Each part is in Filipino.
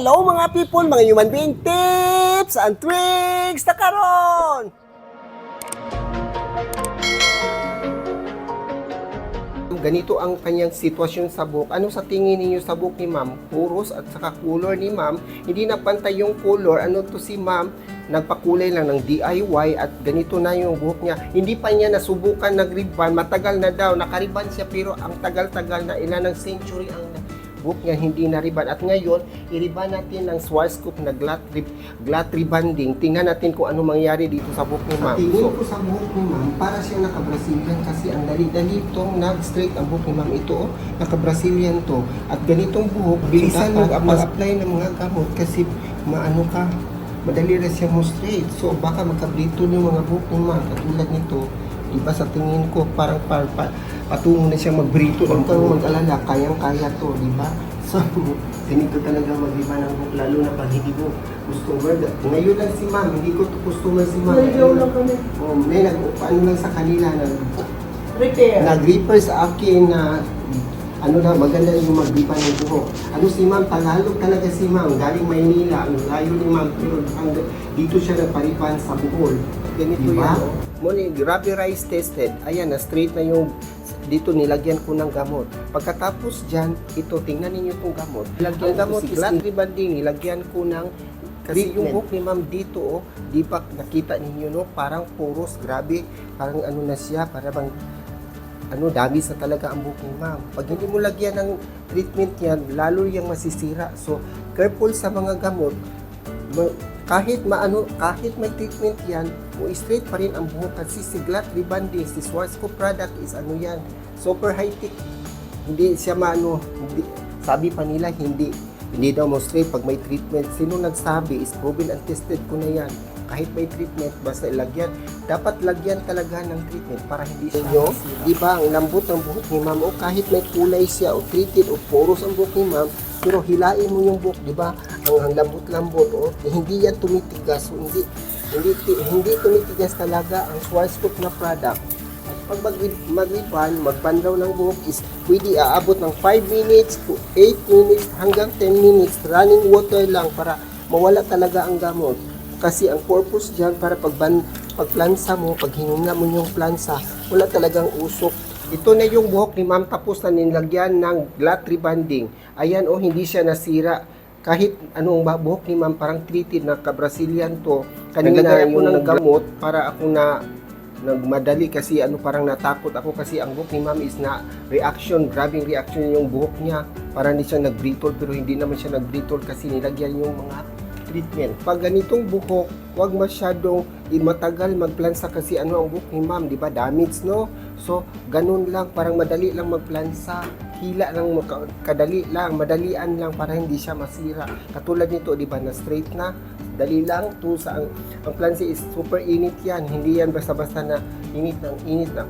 Hello mga people, mga human being tips and tricks na karon. Ganito ang kanyang sitwasyon sa buhok. Ano sa tingin niyo sa buhok ni ma'am? Puros at saka color ni ma'am. Hindi na pantay yung color. Ano to si ma'am? Nagpakulay lang ng DIY at ganito na yung buhok niya. Hindi pa niya nasubukan nag-ribbon. Matagal na daw. Nakariban siya pero ang tagal-tagal na ilan ng century ang buhok niya hindi na riban. At ngayon, i-riban natin ng Schwarzkopf na glatt rebanding. Tingnan natin kung ano mangyari dito sa buhok ni ma'am. Tingin ko sa buhok ni ma'am, para siya naka-Brazilian kasi ang dali-dali itong nag-straight ang buhok ni ma'am. Ito, naka-Brazilian to. At ganitong buhok, bilisan mo mag-apply ng mga gamot kasi maano ka, madali rin siya mo straight. So, baka magka-brito yung mga buhok ni ma'am. Katulad nito, iba sa tingin ko, parang patungo na siyang magbrito. Huwag kang mag-alala, kayang-kaya to, di ba? So, ganito talaga mag-iba ng buhok, lalo na pag hindi mo customer. Ngayon lang si ma'am, hindi ko to customer si ma'am. Ngayon lang kami. May ano lang sa kanila, Repair. nag-refer sa akin na ano na, maganda yung mag-iba ng buhok. Ano si ma'am, Tagalog talaga si ma'am, galing Maynila, ang layo ni ma'am, pero dito siya nagparipan sa Bohol. Ganito diba? Yan, Muli, rubberized tested. Ayan, na-straight na yung dito nilagyan ko ng gamot. Pagkatapos dyan, ito, tingnan ninyo itong gamot. Nilagyan gamot is glatt rebanding, nilagyan ko ng kasi yung buhok ni ma'am dito, di ba nakita ninyo, no? Parang poros, grabe, parang ano na siya, parang dami sa talaga ang buhok ni ma'am. Pag hindi mo lagyan ng treatment yan, lalo yung masisira. So, careful sa mga gamot. Kahit may treatment yan, straight pa rin ang buhok kasi si glatt rebanding, si Schwarzkopf product is ano yan, super high-tech. Hindi siya hindi, sabi pa nila hindi daw mo straight pag may treatment. Sino nagsabi? Is proven and tested ko na yan. Kahit may treatment, basta ilagyan. Dapat lagyan talaga ng treatment para hindi siya masira. Diba, ang lambot ng buhok ni ma'am, o kahit may kulay siya, o treated, o poros ang buhok ni ma'am, pero hilain mo yung buhok, diba? Ang lambot-lambot, hindi yan tumitigas. Hindi tumitigas talaga ang Schwarzkopf na product. At pag magbandaw ng buhok is pwede aabot ng 5 minutes to 8 minutes hanggang 10 minutes. Running water lang para mawala talaga ang gamot. Kasi ang purpose dyan para pagplansa mo, pag hininga mo yung plansa, wala talagang usok. Ito na yung buhok ni ma'am tapos na nilagyan ng glatt rebanding. Ayan hindi siya nasira. Kahit anong buhok ni ma'am parang treated na ka-Brazilian to. Kanina ako ng gamot para ako na nagmadali kasi parang natakot ako kasi ang buhok ni ma'am is na grabing reaction yung buhok niya. Para hindi siya nag-brittle pero hindi naman siya nag-brittle kasi nilagyan yung mga treatment. Pag ganitong buhok, huwag masyadong matagal magplansa kasi ang buhok ni ma'am, di ba, damage, no? So, ganun lang, parang madali lang magplansa, hila lang, kadali lang, madalian lang para hindi siya masira. Katulad nito, di ba, na straight na, dali lang, ang plansa is super init yan, hindi yan basta-basta na init na,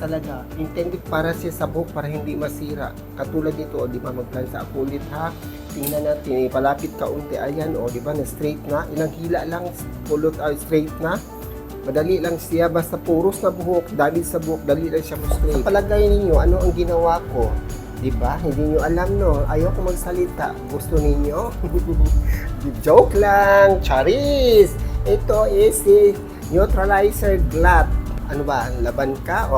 talaga, intended para siya sa buhok para hindi masira. Katulad nito, di ba, magplansa ako ulit ha. Tingnan natin, palapit ka unti, ayan, di ba, na straight na, ilang hila lang, pulot straight na. Madali lang siya, basta puros na buhok, dali sa buhok, dali lang siya straight. Palagay ninyo, ano ang ginawa ko? Di ba? Hindi nyo alam, no? Ayoko magsalita. Gusto ninyo? Joke lang! Charis! Ito is si Neutralizer Glatt. Ano ba? Laban ka?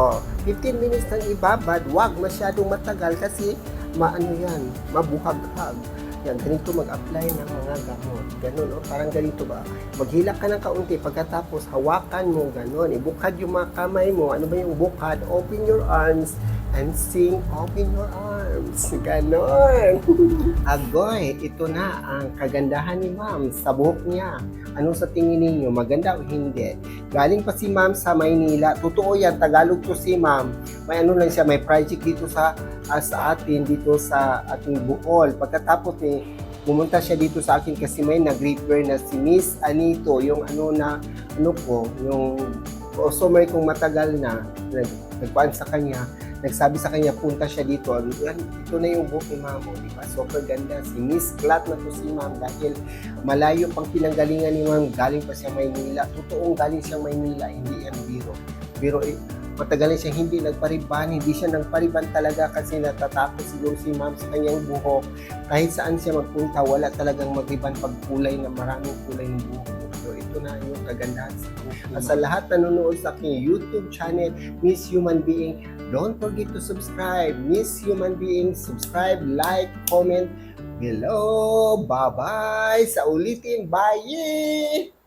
15 minutes nang ibabad. Huwag masyadong matagal kasi mabuhag-hag. Yan, ganito mag-apply ng mga gamot. Ganun, parang ganito ba? Maghilak ka ng kaunti, pagkatapos hawakan mo, ganun. Ibukad yung mga kamay mo. Ano ba yung bukad? Open your arms and sing, open your arms. Ganon. Agoy, ito na ang kagandahan ni ma'am sa buhok niya. Ano sa tingin ninyo? Maganda o hindi? Galing pa si ma'am sa Maynila. Totoo yan, Tagalog to si ma'am. May lang siya, may project dito sa atin, dito sa ating Bohol. Pagkatapos pumunta siya dito sa akin kasi may nag-refer na si Miss Anito, yung yung customer kong matagal na, nagpaan sa kanya, nagsabi sa kanya, punta siya dito. Ito na yung buhok ni ma'am, di ba? Super ganda. Si Miss Glatt na to si ma'am dahil malayo pang pinanggalingan ni ma'am. Galing pa siya Maynila. Totoong galing siya Maynila, hindi yan biro. matagal na siya hindi nagpariban. Hindi siya nagpariban talaga kasi natatakot siguro si ma'am sa kanyang buhok. Kahit saan siya magpunta, wala talagang mag-riban pag kulay na maraming kulay ng buhok. So ito na yung kagandahan sa buhok. At sa lahat na nanonood sa aking YouTube channel, Miss Human Being, don't forget to subscribe. Miss Human Being, subscribe, like, comment below. Bye-bye! Sa ulitin, bye!